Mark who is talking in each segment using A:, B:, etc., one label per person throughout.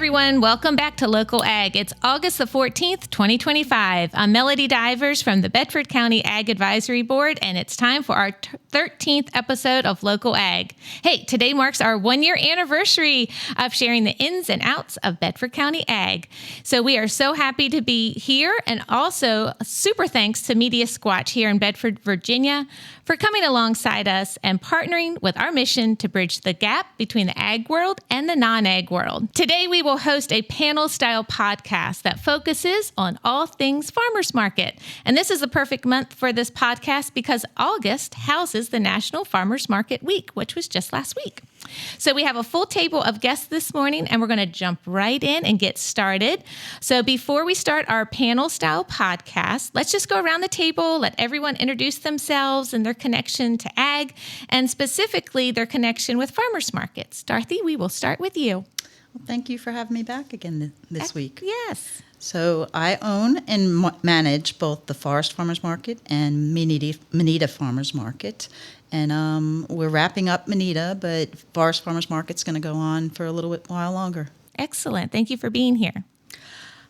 A: everyone. Welcome back to Local Ag. It's August the 14th, 2025. I'm Melody Divers from the Bedford County Ag Advisory Board, and it's time for our 13th episode of Local Ag. Hey, today marks our one-year anniversary of sharing the ins and outs of Bedford County Ag. So we are so happy to be here, and also super thanks to Media Squatch here in Bedford, Virginia, for coming alongside us and partnering with our mission to bridge the gap between the ag world and the non-ag world. Today, we will host a panel-style podcast that focuses on all things farmers market. And this is the perfect month for this podcast because August houses the National Farmers Market Week, which was just last week. So we have a full table of guests this morning, and we're going to jump right in and get started. So before we start our panel-style podcast, let's just go around the table, let everyone introduce themselves and their connection to ag, and specifically their connection with farmers markets. Dorothy, we will start with you.
B: Well, thank you for having me back again this week.
A: Yes.
B: So I own and manage both the Forest Farmers Market and Manita Farmers Market. And we're wrapping up Manita, but Forest Farmers Market's going to go on for a little while longer.
A: Excellent. Thank you for being here.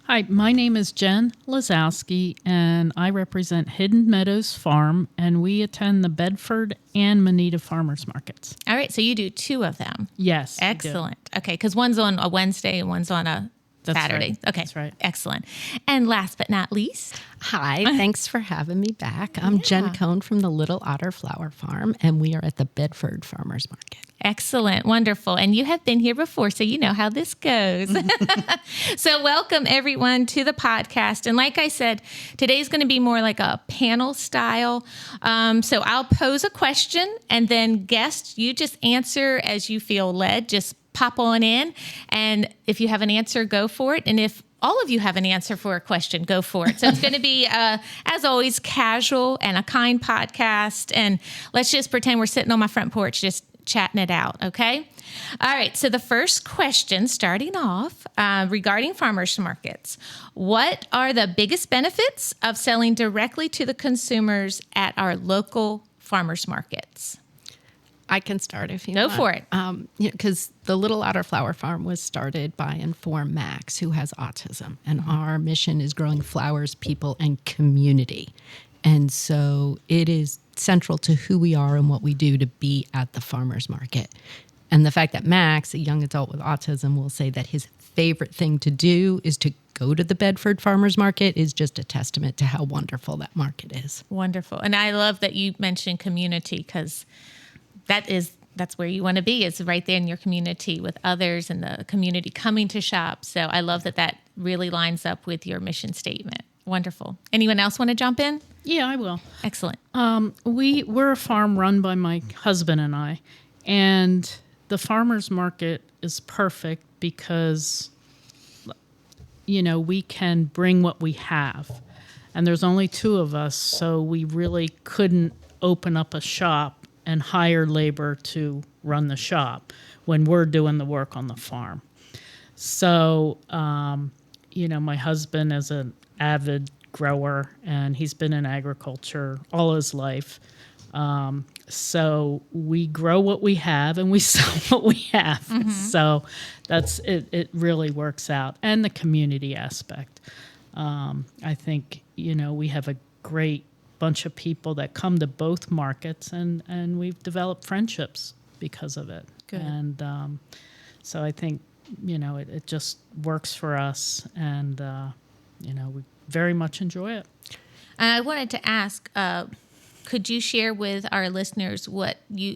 C: Hi, my name is Jen Lazowski, and I represent Hidden Meadows Farm, and we attend the Bedford and Manita Farmers Markets.
A: All right, so you do two of them.
C: Yes.
A: Excellent. Okay, because one's on a Wednesday and one's on a Saturday.
C: Right.
A: Okay,
C: That's right.
A: Excellent. And last but not least.
D: Hi, thanks for having me back. I'm Jen Kohn from the Little Otter Flower Farm, and we are at the Bedford Farmers Market.
A: Excellent. Wonderful. And you have been here before, so you know how this goes. So welcome, everyone, to the podcast. And like I said, today's going to be more like a panel style. So I'll pose a question, and then guests, you just answer as you feel led. Just pop on in. And if you have an answer, go for it. And if all of you have an answer for a question, go for it. So it's going to be, as always, casual and a kind podcast. And let's just pretend we're sitting on my front porch just chatting it out, okay? All right, so the first question, starting off, regarding farmers markets. What are the biggest benefits of selling directly to the consumers at our local farmers markets?
D: I can start if you
A: Go
D: want.
A: for it.
D: Because the Little Otter Flower Farm was started by Inform Max, who has autism. And our mission is growing flowers, people, and community. And so it is central to who we are and what we do to be at the farmer's market. And the fact that Max, a young adult with autism, will say that his favorite thing to do is to go to the Bedford Farmers Market is just a testament to how wonderful that market is.
A: Wonderful. And I love that you mentioned community because that's where you want to be, is right there in your community with others and the community coming to shop. So I love that really lines up with your mission statement. Wonderful. Anyone else want to jump in?
C: Yeah, I will.
A: Excellent.
C: We're a farm run by my husband and I, and the farmers market is perfect because, we can bring what we have. And there's only two of us, so we really couldn't open up a shop and hire labor to run the shop when we're doing the work on the farm. So, my husband is an avid grower, and he's been in agriculture all his life. So we grow what we have and we sell what we have. Mm-hmm. So that's it. It really works out. And the community aspect. I think, we have a great bunch of people that come to both markets, and we've developed friendships because of it.
A: Good.
C: And so I think, it just works for us, and, we very much enjoy it.
A: I wanted to ask, could you share with our listeners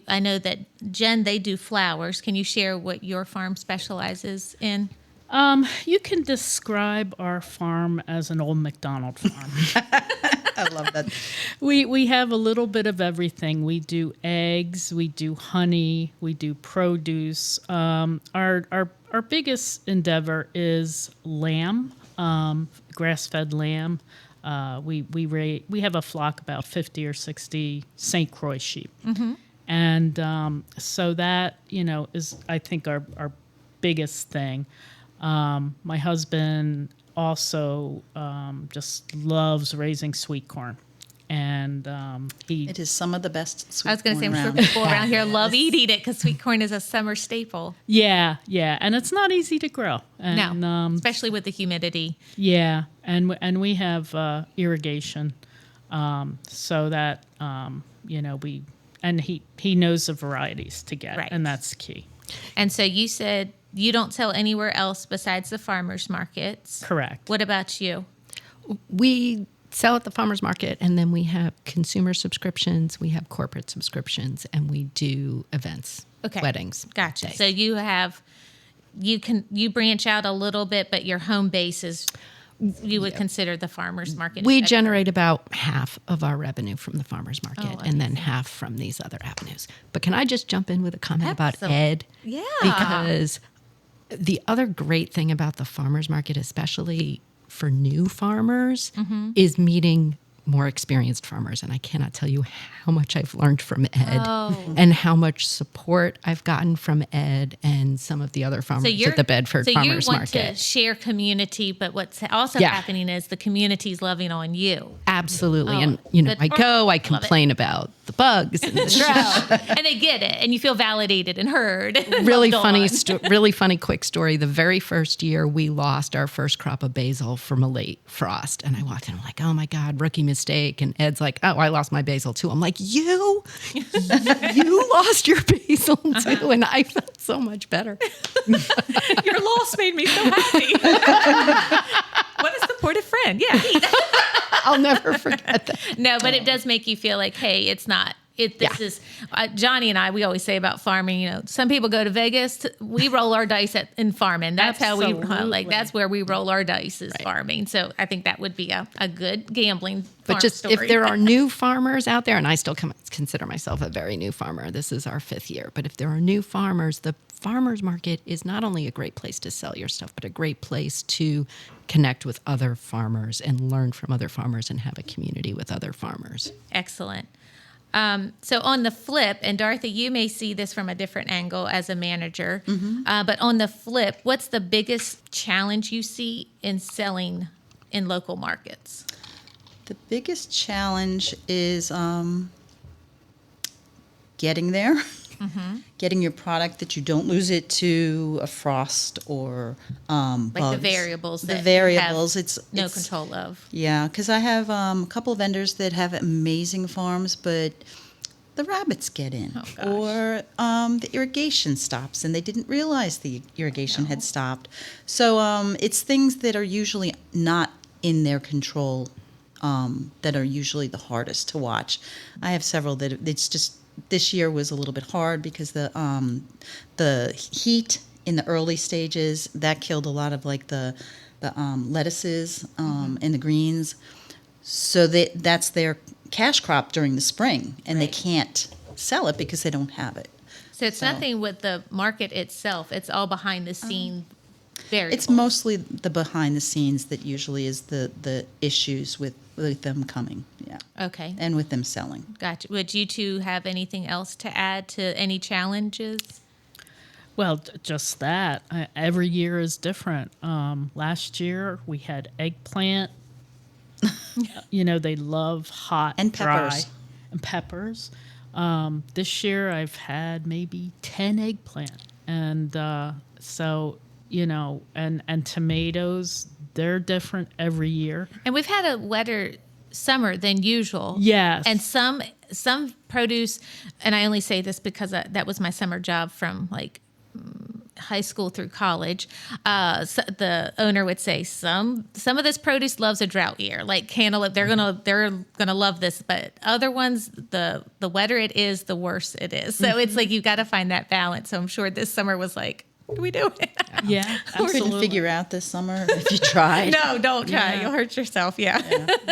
A: I know that Jen, they do flowers. Can you share what your farm specializes in?
C: You can describe our farm as an old McDonald farm.
B: I love that.
C: We have a little bit of everything. We do eggs, we do honey, we do produce. Our biggest endeavor is lamb, grass-fed lamb. We have a flock about 50 or 60 St. Croix sheep. Mm-hmm. And so that, is, I think, our biggest thing. My husband also just loves raising sweet corn. And
B: It is some of the best sweet
A: I was going to say,
B: corn
A: I'm sure
B: around.
A: people around here love eating it because sweet corn is a summer staple.
C: yeah, and it's not easy to grow. And,
A: No, especially with the humidity.
C: Yeah, and we have irrigation, so that he knows the varieties to get,
A: Right.
C: and that's key.
A: And so you said you don't sell anywhere else besides the farmers markets.
C: Correct.
A: What about you?
D: We sell at the farmers market, and then we have consumer subscriptions, we have corporate subscriptions, and we do events, weddings.
A: Gotcha.
D: days.
A: So you branch out a little bit, but your home base is you would consider the farmers market.
D: We
A: Is that
D: generate about half of our revenue from the farmers market,
A: Oh,
D: and then half from these other avenues. But can I just jump in with a comment about
A: Absolutely.
D: Ed?
A: Yeah.
D: Because the other great thing about the farmers market, especially for new farmers, is meeting more experienced farmers. And I cannot tell you how much I've learned from Ed and how much support I've gotten from Ed and some of the other farmers at the Bedford Farmers
A: So you want to
D: Market.
A: share community, but what's also
D: Yeah.
A: happening is the community's loving on you.
D: Absolutely.
A: Oh,
D: And,
A: good.
D: I complain about the bugs and the drought.
A: And they get it, and you feel validated and heard.
D: Really
A: Loved
D: funny,
A: on.
D: really funny quick story. The very first year we lost our first crop of basil from a late frost. And I walked in, I'm like, oh my God, rookie mistake. And Ed's like, oh, I lost my basil too. I'm like, you lost your basil too. And I felt so much better.
A: Your loss made me so happy. What a supportive friend. Yeah.
D: I'll never forget that.
A: No, but it does make you feel like, hey, it's not. This is Johnny and I. We always say about farming. You know, some people go to Vegas. We roll our dice in farming. That's how we
C: Absolutely.
A: that's where we roll our dice is farming. So I think that would be a good gambling.
D: But
A: farm
D: just
A: story.
D: if there are new farmers out there, and I still consider myself a very new farmer. This is our 5th year. But if there are new farmers, the farmers market is not only a great place to sell your stuff, but a great place to connect with other farmers and learn from other farmers and have a community with other farmers.
A: Excellent. So on the flip, and Dorothy, you may see this from a different angle as a manager, but on the flip, what's the biggest challenge you see in selling in local markets?
B: The biggest challenge is getting there, getting your product that you don't lose it to a frost or
A: Like
B: bugs.
A: the variables
B: The
A: that you
B: variables,
A: have
B: it's
A: no control of.
B: Yeah, because I have a couple of vendors that have amazing farms, but the rabbits get in,
A: Oh, gosh.
B: or the irrigation stops, and they didn't realize the irrigation had stopped. So it's things that are usually not in their control that are usually the hardest to watch. I have several that it's just this year was a little bit hard because the heat in the early stages that killed a lot of like the lettuces and the greens. So that's their cash crop during the spring, and they can't sell it because they don't have it.
A: So it's nothing with the market itself. It's all behind the scene variables.
B: It's mostly the behind the scenes that usually is the issues with them coming,
A: Okay.
B: and with them selling.
A: Gotcha. Would you two have anything else to add to any challenges?
C: Well, just that. Every year is different. Last year we had eggplant. They love hot
B: And
C: dry,
B: peppers.
C: and peppers. This year I've had maybe 10 eggplant, and and tomatoes. They're different every year.
A: And we've had a wetter summer than usual.
C: Yes.
A: And some produce, and I only say this because that was my summer job from like high school through college. So the owner would say some of this produce loves a drought year, like cantaloupe. They're gonna love this, but other ones, the wetter it is, the worse it is. So it's like you've got to find that balance. So I'm sure this summer was like, what do we do?
C: Yeah,
B: Couldn't
C: absolutely.
B: figure out this summer if you tried.
A: No, don't try. You'll hurt yourself. Yeah.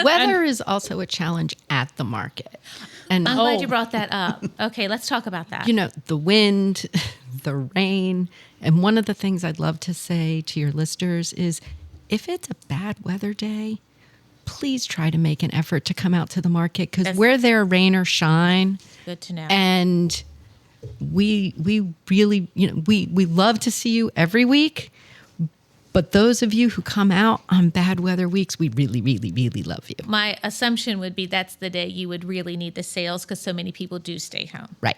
D: Weather is also a challenge at the market. And
A: I'm glad you brought that up. Okay, let's talk about that.
D: the wind, the rain. And one of the things I'd love to say to your listeners is if it's a bad weather day, please try to make an effort to come out to the market because we're there, rain or shine.
A: Good to know.
D: And we really, we love to see you every week, But those of you who come out on bad weather weeks, we really, really, really love you.
A: My assumption would be that's the day you would really need the sales because so many people do stay home.
D: Right.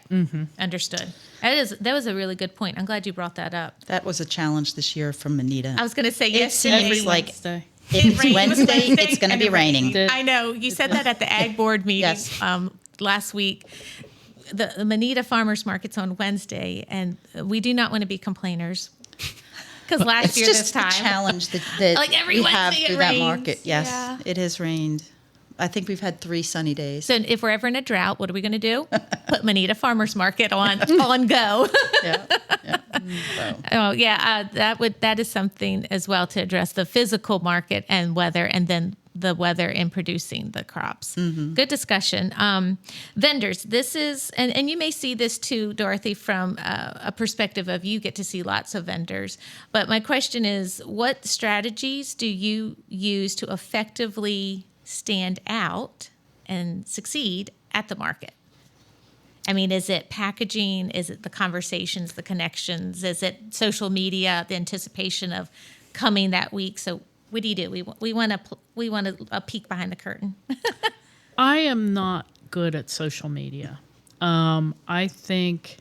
A: Understood. That was a really good point. I'm glad you brought that up.
B: That was a challenge this year from Manita.
A: I was going to say
B: It
A: yesterday.
B: seems like
C: Wednesday.
B: if it's
A: rained.
B: Wednesday, it's going to be raining.
C: Did-
A: I know. You said that at the Ag Board meeting
B: Yes.
A: last week. The Manita Farmers Market's on Wednesday, and we do not want to be complainers. Because last
B: It's
A: year
B: just
A: this
B: the
A: time,
B: challenge that
A: Like every
B: we have
A: Wednesday it
B: through that
A: rains.
B: market. Yes,
A: Yeah.
B: it has rained. I think we've had 3 sunny days.
A: so if we're ever in a drought, what are we going to do? Put Manita Farmers Market on go.
B: Yeah. So,
A: Oh yeah, that is something as well to address the physical market and weather, and then the weather in producing the crops. Good discussion. Vendors, this is, and you may see this too, Dorothy, from a perspective of you get to see lots of vendors. But my question is, what strategies do you use to effectively stand out and succeed at the market? I mean, is it packaging? Is it the conversations, the connections? Is it social media, the anticipation of coming that week? So what do you do? We want a peek behind the curtain.
C: I am not good at social media. I think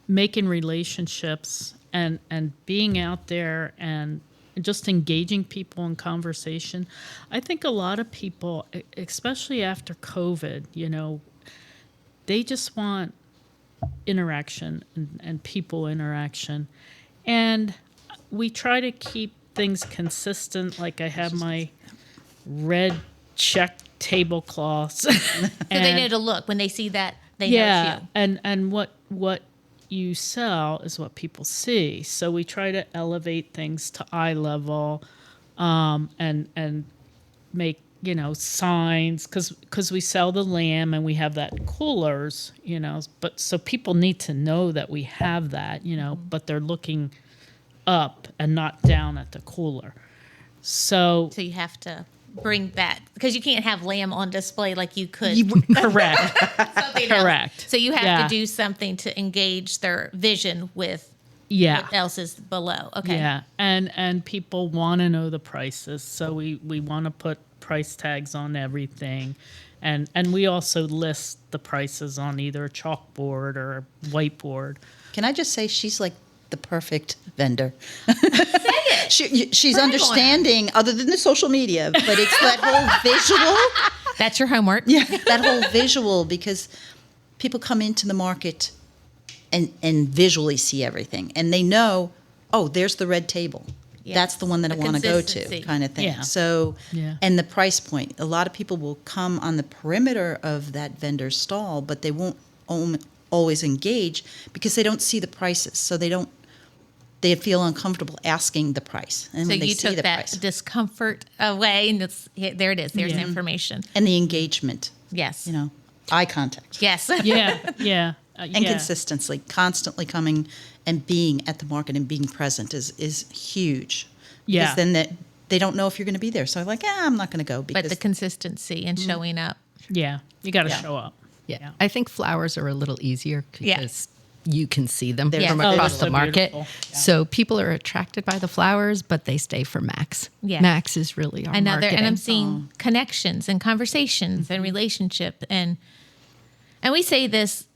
C: making relationships and being out there and just engaging people in conversation. I think a lot of people, especially after COVID, they just want interaction and people interaction. And we try to keep things consistent. Like I have my red check tablecloths.
A: So they know to look. When they see that, they know it's you.
C: And what you sell is what people see. So we try to elevate things to eye level, and make signs because we sell the lamb and we have that coolers, but so people need to know that we have that, but they're looking up and not down at the cooler. So
A: So you have to bring that, because you can't have lamb on display like you could.
C: correct.
A: something else.
C: Correct.
A: So you have
C: Yeah.
A: to do something to engage their vision with
C: Yeah.
A: what else is below. Okay.
C: Yeah, and people want to know the prices, so we want to put price tags on everything, and we also list the prices on either a chalkboard or a whiteboard.
B: can I just say she's like the perfect vendor?
A: Say it.
B: She's
A: Brag on
B: understanding, other than the social media, but it's that whole visual.
A: That's your homework.
B: Yeah, that whole visual, because people come into the market and visually see everything, and they know, oh, there's the red table.
A: Yes.
B: That's the one that I
A: The
B: want to go
A: consistency.
B: to, kind of thing.
C: Yeah.
B: So,
C: Yeah.
B: and the price point. A lot of people will come on the perimeter of that vendor's stall, but they won't always engage because they don't see the prices. So they feel uncomfortable asking the price. And
A: So
B: when they
A: you
B: see
A: took
B: the
A: that
B: price.
A: discomfort away, and there it is. There's
C: Yeah.
A: information.
B: And the engagement,
A: Yes.
B: eye contact.
A: Yes.
C: Yeah.
B: And consistency, constantly coming and being at the market and being present is huge.
C: Yeah.
B: Because then they don't know if you're going to be there. So I'm like, I'm not going to go because
A: But the consistency and showing up.
C: Yeah, you got to
B: Yeah.
C: show up.
D: Yeah. I think flowers are a little easier
A: Yeah.
D: because you can see them
B: They're
D: from
A: Yeah.
D: across
C: Oh,
D: the
C: so
D: market.
C: beautiful. Yeah.
D: So people are attracted by the flowers, but they stay for Max.
A: Yeah.
D: Max is really our
A: Another,
D: marketing.
A: and I'm seeing connections and conversations and relationship, and we say this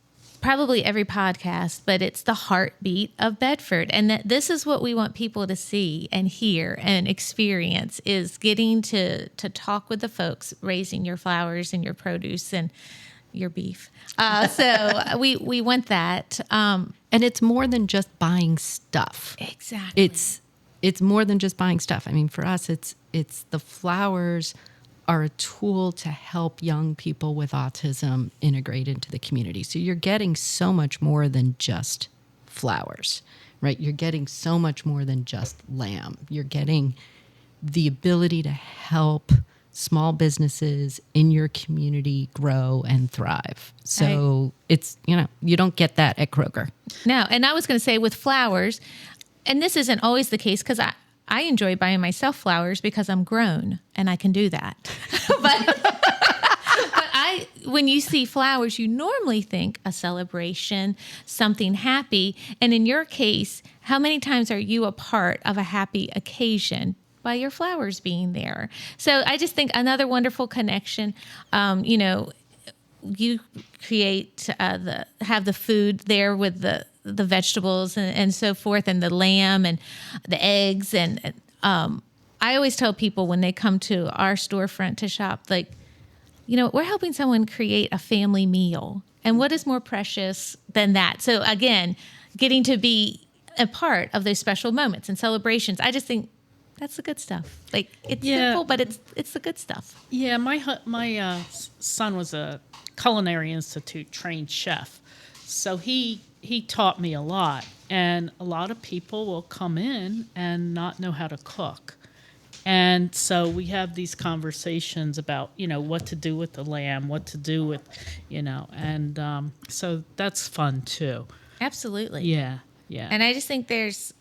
A: probably every podcast, but it's the heartbeat of Bedford, and that this is what we want people to see and hear and experience, is getting to talk with the folks raising your flowers and your produce and your beef. So we want that.
D: And it's more than just buying stuff.
A: Exactly.
D: It's more than just buying stuff. I mean, for us, it's the flowers are a tool to help young people with autism integrate into the community. So you're getting so much more than just flowers, right? You're getting so much more than just lamb. You're getting the ability to help small businesses in your community grow and thrive. So it's, you don't get that at Kroger.
A: No, and I was going to say with flowers, and this isn't always the case because I enjoy buying myself flowers because I'm grown and I can do that. but when you see flowers, you normally think a celebration, something happy. And in your case, how many times are you a part of a happy occasion by your flowers being there? So I just think another wonderful connection. You create have the food there with the vegetables and so forth, and the lamb and the eggs. And I always tell people when they come to our storefront to shop, like, we're helping someone create a family meal. And what is more precious than that? So again, getting to be a part of those special moments and celebrations. I just think that's the good stuff. Like, it's simple, but it's the good stuff.
C: Yeah, my son was a Culinary Institute trained chef, so he taught me a lot. And a lot of people will come in and not know how to cook. And so we have these conversations about, what to do with the lamb, what to do with, and so that's fun too.
A: Absolutely.
C: Yeah.
A: And I just think there's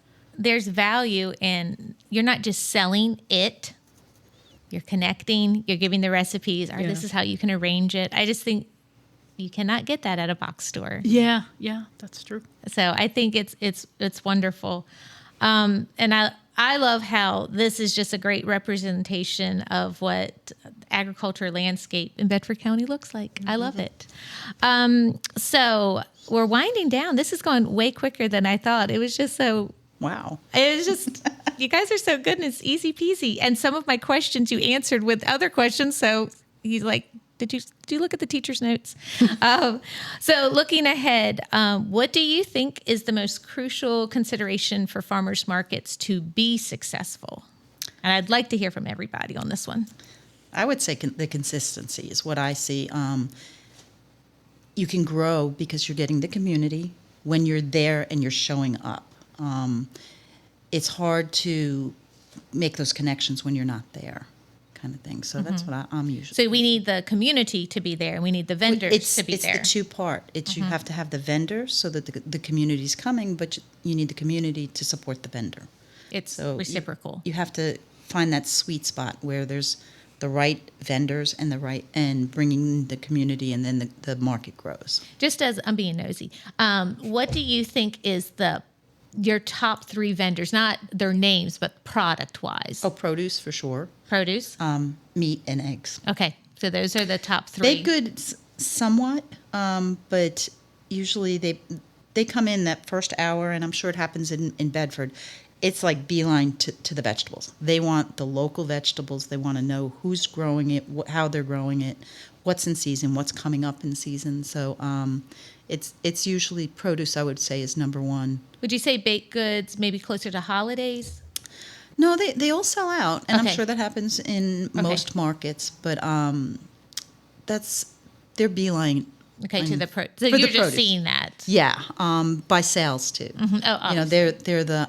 A: value in, you're not just selling it, you're connecting, you're giving the recipes, or this is how you can arrange it. I just think you cannot get that at a box store.
C: Yeah, that's true.
A: So I think it's wonderful. And I love how this is just a great representation of what agriculture landscape in Bedford County looks like. Mm-hmm. I love it. So we're winding down. This is going way quicker than I thought. It was just so...
B: Wow.
A: It was just, you guys are so good and it's easy peasy. And some of my questions you answered with other questions. So he's like, did you look at the teacher's notes? So looking ahead, what do you think is the most crucial consideration for farmers markets to be successful? And I'd like to hear from everybody on this one.
B: I would say the consistency is what I see. You can grow because you're getting the community when you're there and you're showing up. It's hard to make those connections when you're not there, kind of thing. So that's what I'm usually.
A: So we need the community to be there, and we need the vendors to be there.
B: It's the two-part. You have to have the vendors so that the community's coming, but you need the community to support the vendor.
A: It's reciprocal.
B: You have to find that sweet spot where there's the right vendors and bringing the community, and then the market grows.
A: Just as I'm being nosy, what do you think is your top 3 vendors, not their names, but product-wise?
B: Oh, produce for sure.
A: Produce?
B: Meat and eggs.
A: Okay, so those are the top 3.
B: Baked goods somewhat, but usually they come in that first hour, and I'm sure it happens in Bedford. It's like beeline to the vegetables. They want the local vegetables. They want to know who's growing it, how they're growing it, what's in season, what's coming up in season. So it's usually produce, I would say, is number 1.
A: Would you say baked goods maybe closer to holidays?
B: No, they all sell out, and
A: Okay.
B: I'm sure that happens in most markets. But they're beeline.
A: Okay,
B: So
A: so
B: the
A: you're just
B: produce.
A: seeing that.
B: Yeah, by sales too.
A: Oh,
B: They're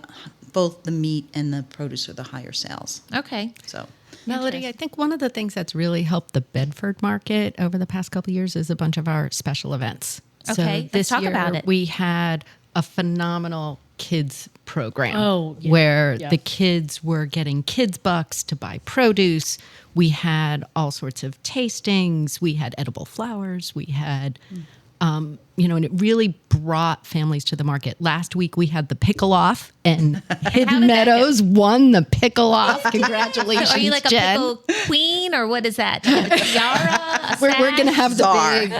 B: both the meat and the produce are the higher sales.
A: okay.
B: So
D: Melody, I think one of the things that's really helped the Bedford market over the past couple of years is a bunch of our special events.
A: Okay,
D: So this
A: let's talk
D: year
A: about it.
D: we had a phenomenal kids program
C: Yeah.
D: where
C: Yeah.
D: the kids were getting kids bucks to buy produce. We had all sorts of tastings. We had edible flowers. We had, and it really brought families to the market. Last week we had the pickle off, and Hidden
A: did that
D: Meadows won the pickle off. Congratulations,
A: Are you like a
D: Jen.
A: pickle queen, or what is that? A tiara?
D: We're going to have the
B: Czar.
D: big,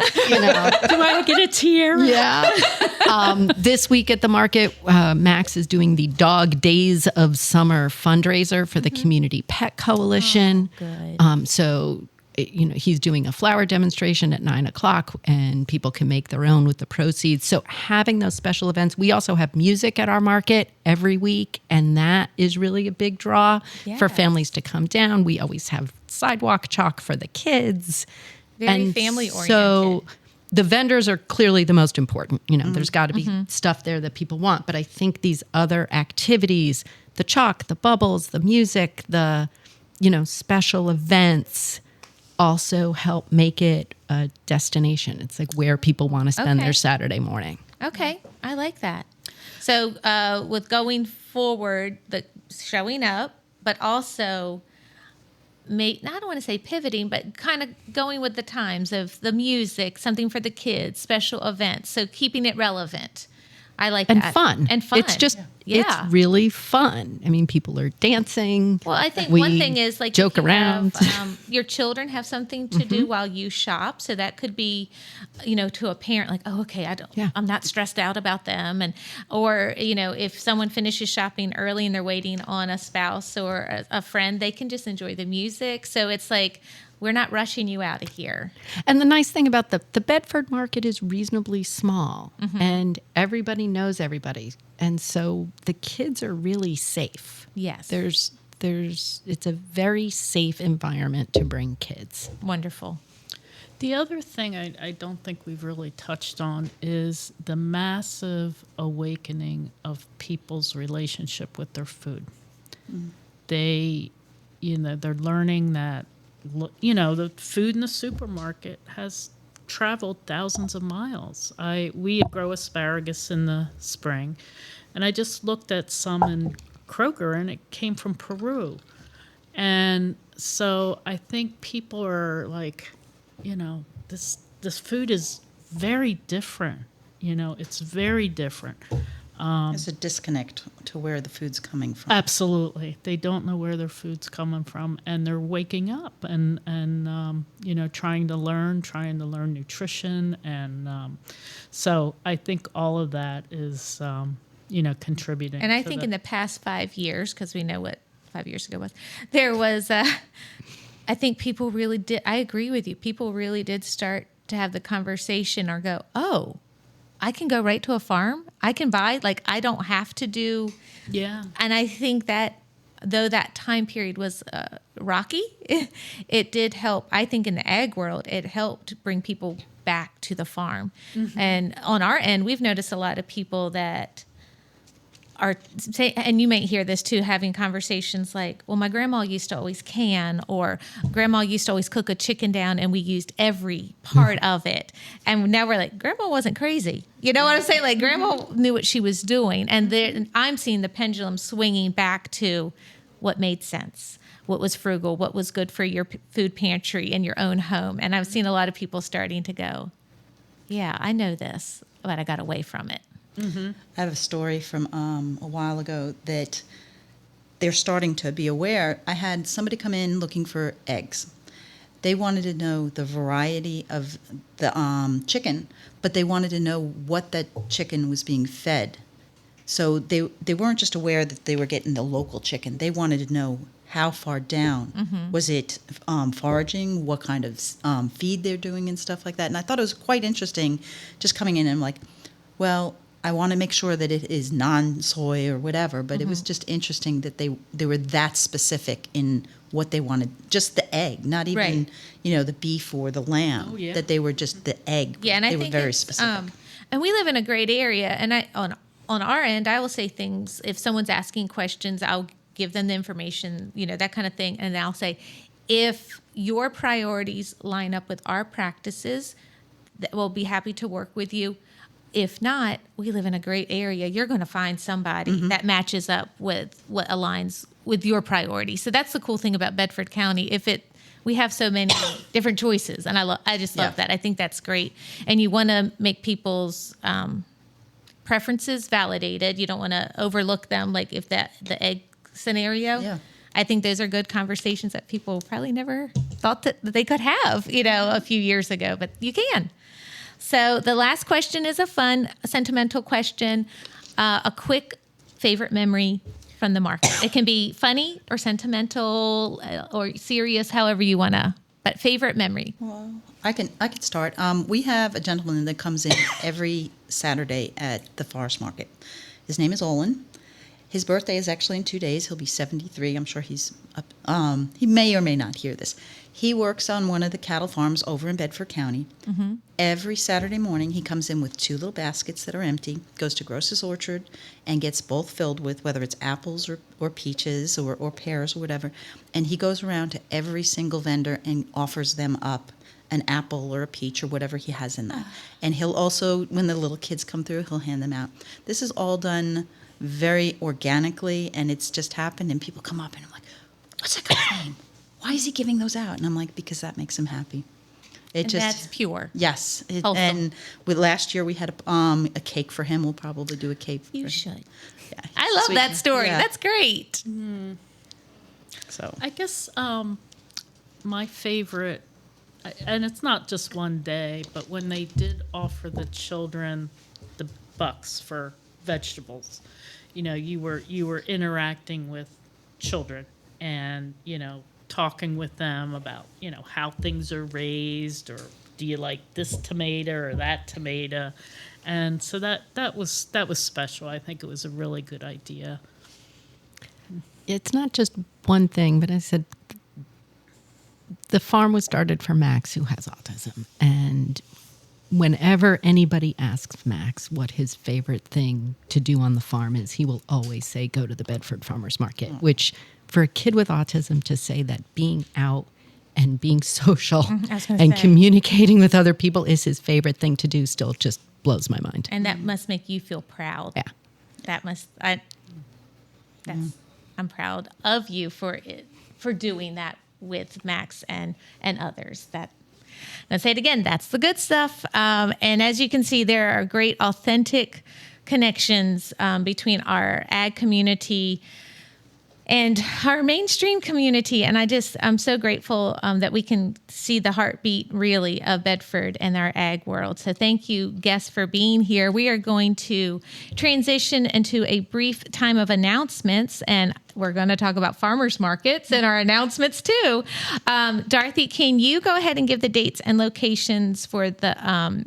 C: Do I get a tiara?
D: Yeah. This week at the market, Max is doing the Dog Days of Summer fundraiser for the Community Pet Coalition.
A: good.
D: So, he's doing a flower demonstration at 9:00, and people can make their own with the proceeds. So having those special events, we also have music at our market every week, and that is really a big draw for
A: Yes.
D: families to come down. We always have sidewalk chalk for the kids.
A: Very family-oriented.
D: So the vendors are clearly the most important. There's got to be stuff there that people want. But I think these other activities, the chalk, the bubbles, the music, the, special events also help make it a destination. It's like where people want to spend their Saturday morning.
A: Okay, I like that. So with going forward, the showing up, but also I don't want to say pivoting, but kind of going with the times of the music, something for the kids, special events. So keeping it relevant. I like
D: and
A: that.
D: fun.
A: And fun.
D: It's just,
A: Yeah.
D: it's really fun. I mean, people are dancing.
A: Well, I think
D: we
A: one thing is like
D: joke
A: if you
D: around.
A: have, your children have something to do while you shop. So that could be, to a parent like, oh, okay, I'm not stressed out about them. Or if someone finishes shopping early and they're waiting on a spouse or a friend, they can just enjoy the music. So it's like, we're not rushing you out of here.
D: And the nice thing about the Bedford market is reasonably small, and everybody knows everybody. And so the kids are really safe.
A: Yes.
D: It's a very safe environment to bring kids.
A: Wonderful.
C: The other thing I don't think we've really touched on is the massive awakening of people's relationship with their food. They're learning that, the food in the supermarket has traveled thousands of miles. We grow asparagus in the spring, and I just looked at some in Kroger, and it came from Peru. And so I think people are like, this food is very different. It's very different.
B: There's a disconnect to where the food's coming from.
C: Absolutely. They don't know where their food's coming from, and they're waking up and trying to learn nutrition. And so I think all of that is, contributing.
A: And I think in the past 5 years, because we know what 5 years ago was, there was, I think people really did, I agree with you, people really did start to have the conversation or go, oh, I can go right to a farm. I can buy, I don't have to do.
C: Yeah.
A: And I think that though that time period was rocky, it did help. I think in the ag world, it helped bring people back to the farm. And on our end, we've noticed a lot of people that are, and you might hear this too, having conversations like, well, my grandma used to always can, or grandma used to always cook a chicken down and we used every part of it. And now we're like, grandma wasn't crazy. You know what I'm saying? Like grandma knew what she was doing. And I'm seeing the pendulum swinging back to what made sense, what was frugal, what was good for your food pantry in your own home. And I've seen a lot of people starting to go, yeah, I know this, but I got away from it.
B: I have a story from a while ago that they're starting to be aware. I had somebody come in looking for eggs. They wanted to know the variety of the chicken, but they wanted to know what that chicken was being fed. So they weren't just aware that they were getting the local chicken. They wanted to know how far down. Was it foraging, what kind of feed they're doing and stuff like that. And I thought it was quite interesting just coming in and I'm like, well, I want to make sure that it is non-soy or whatever, but it was just interesting that they were that specific in what they wanted. Just the egg, not even, the beef or the lamb. That they were just the egg.
A: Yeah, and I
B: they
A: think
B: were very specific.
A: And we live in a great area, and on our end, I will say things. If someone's asking questions, I'll give them the information, that kind of thing, and I'll say, if your priorities line up with our practices, we'll be happy to work with you. If not, we live in a great area. You're going to find somebody that matches up with what aligns with your priorities. So that's the cool thing about Bedford County. We have so many different choices, and I just love that. I think that's great. And you want to make people's preferences validated. You don't want to overlook them, like if the egg scenario.
B: Yeah.
A: I think those are good conversations that people probably never thought that they could have, a few years ago, but you can. So the last question is a fun, sentimental question. A quick favorite memory from the market. It can be funny or sentimental or serious, however you want to. But favorite memory.
B: Well, I can start. We have a gentleman that comes in every Saturday at the Forest Market. His name is Olin. His birthday is actually in 2 days. He'll be 73. I'm sure he's up. He may or may not hear this. He works on one of the cattle farms over in Bedford County. Every Saturday morning, he comes in with 2 little baskets that are empty, goes to Gross's Orchard, and gets both filled with whether it's apples or peaches or pears or whatever. And he goes around to every single vendor and offers them up an apple or a peach or whatever he has in that. And he'll also, when the little kids come through, he'll hand them out. This is all done very organically, and it's just happened, and people come up and I'm like, what's that guy's name? why is he giving those out? And I'm like, because that makes him happy.
A: And that's pure.
B: Yes.
A: Wholesome.
B: And last year we had a cake for him. We'll probably do a cake for him.
A: You should.
B: Yeah,
A: I love that story.
B: Yeah.
A: That's great.
B: So
C: I guess my favorite, and it's not just one day, but when they did offer the children the bucks for vegetables, you were interacting with children and talking with them about how things are raised, or do you like this tomato or that tomato, and so that was special. I think it was a really good idea.
D: It's not just one thing, but I said the farm was started for Max, who has autism. And whenever anybody asks Max what his favorite thing to do on the farm is, he will always say, go to the Bedford Farmers Market, which for a kid with autism to say that being out and being social and communicating with other people is his favorite thing to do still just blows my mind.
A: And that must make you feel proud.
D: Yeah.
A: That must, I'm proud of you for doing that with Max and others. Let's say it again, that's the good stuff. And as you can see, there are great authentic connections between our ag community and our mainstream community. And I'm so grateful that we can see the heartbeat really of Bedford and our ag world. So thank you, guests, for being here. We are going to transition into a brief time of announcements, and we're going to talk about farmers markets and our announcements too. Dorothy, can you go ahead and give the dates and locations for the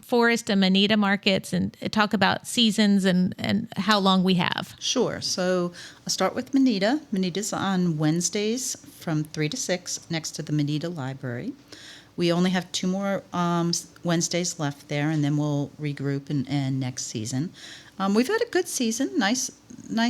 A: Forest and Moneta markets, and talk about seasons and how long we have?
B: Sure. So I'll start with Moneta. Moneta's on Wednesdays from 3 to 6 next to the Moneta Library. We only have 2 more Wednesdays left there, and then we'll regroup and next season. We've had a good season, nice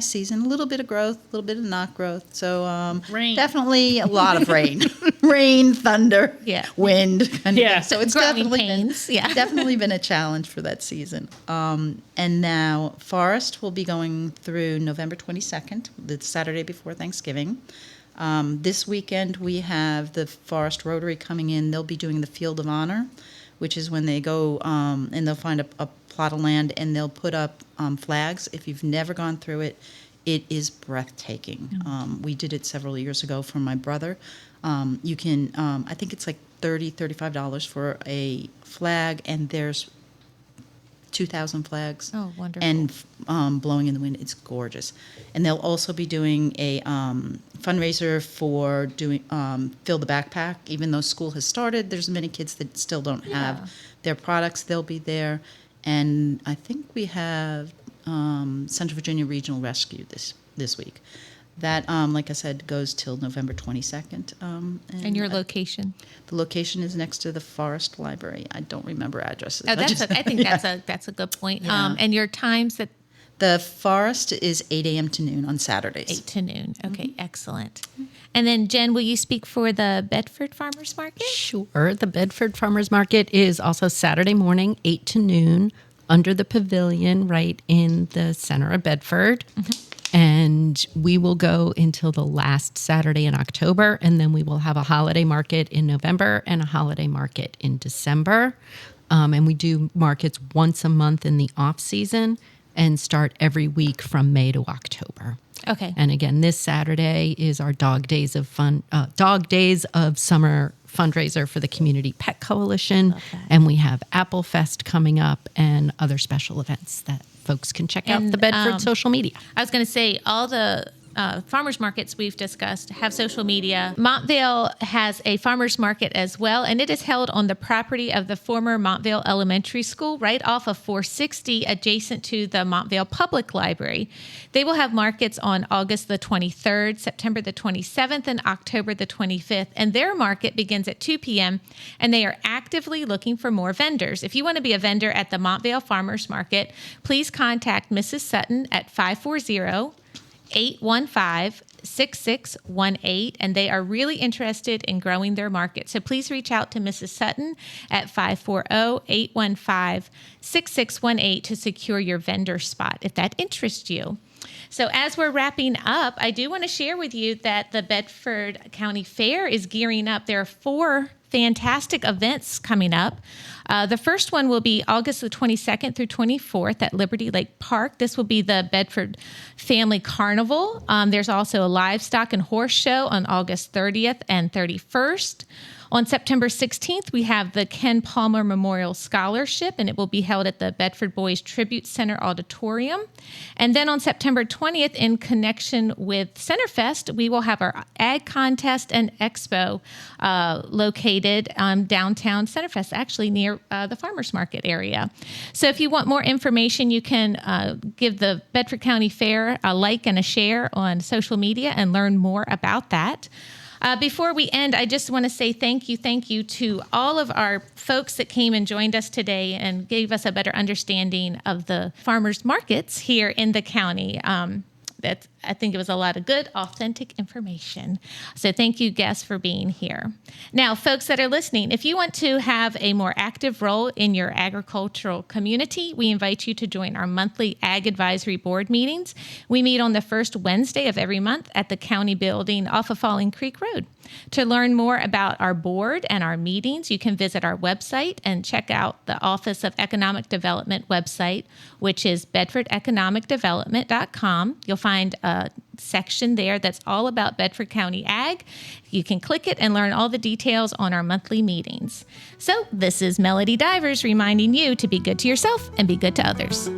B: season, a little bit of growth, a little bit of not growth. So
C: rain.
B: Definitely a lot of rain, rain, thunder, wind.
C: Yeah.
B: So it's
A: Growing
B: definitely
A: pains.
B: definitely been a challenge for that season. And now Forest will be going through November 22nd, the Saturday before Thanksgiving. This weekend we have the Forest Rotary coming in. They'll be doing the Field of Honor, which is when they go and they'll find a plot of land and they'll put up flags. If you've never gone through it, it is breathtaking. We did it several years ago for my brother. You can, I think it's like $35 for a flag, and there's 2,000 flags.
A: Oh, wonderful.
B: And blowing in the wind. It's gorgeous. And they'll also be doing a fundraiser for doing Fill the Backpack. Even though school has started, there's many kids that still don't have their products. They'll be there. And I think we have Central Virginia Regional Rescue this week. That, like I said, goes till November 22nd.
A: And your location?
B: The location is next to the Forest Library. I don't remember addresses.
A: Oh, I think that's a good point.
B: Yeah.
A: And your times that
B: the Forest is 8 a.m. to noon on Saturdays.
A: 8 to noon. Okay, excellent. And then Jen, will you speak for the Bedford Farmers Market?
D: Sure. The Bedford Farmers Market is also Saturday morning, 8 to noon, under the pavilion right in the center of Bedford. And we will go until the last Saturday in October, and then we will have a holiday market in November and a holiday market in December. And we do markets once a month in the off season and start every week from May to October.
A: Okay.
D: And again, this Saturday is our Dog Days of Summer fundraiser for the Community Pet Coalition. And we have Apple Fest coming up and other special events that folks can check out the Bedford social media.
A: I was going to say, all the farmers markets we've discussed have social media. Montvale has a farmers market as well, and it is held on the property of the former Montvale Elementary School, right off of 460, adjacent to the Montvale Public Library. They will have markets on August the 23rd, September the 27th, and October the 25th, and their market begins at 2 p.m., and they are actively looking for more vendors. If you want to be a vendor at the Montvale Farmers Market, please contact Mrs. Sutton at 540-815-6618, and they are really interested in growing their market. So please reach out to Mrs. Sutton at 540-815-6618 to secure your vendor spot if that interests you. So as we're wrapping up, I do want to share with you that the Bedford County Fair is gearing up. There are 4 fantastic events coming up. The first one will be August the 22nd through 24th at Liberty Lake Park. This will be the Bedford Family Carnival. There's also a livestock and horse show on August 30th and 31st. On September 16th, we have the Ken Palmer Memorial Scholarship, and it will be held at the Bedford Boys Tribute Center Auditorium. And then on September 20th, in connection with Centerfest, we will have our Ag Contest and Expo located downtown Centerfest, actually near the Farmers Market area. So if you want more information, you can give the Bedford County Fair a like and a share on social media and learn more about that. Before we end, I just want to say thank you to all of our folks that came and joined us today and gave us a better understanding of the farmers markets here in the county. I think it was a lot of good, authentic information. So thank you, guests, for being here. Now, folks that are listening, if you want to have a more active role in your agricultural community, we invite you to join our monthly Ag Advisory Board meetings. We meet on the first Wednesday of every month at the county building off of Falling Creek Road. To learn more about our board and our meetings, you can visit our website and check out the Office of Economic Development website, which is bedfordeconomicdevelopment.com. You'll find a section there that's all about Bedford County Ag. You can click it and learn all the details on our monthly meetings. So this is Melody Divers reminding you to be good to yourself and be good to others.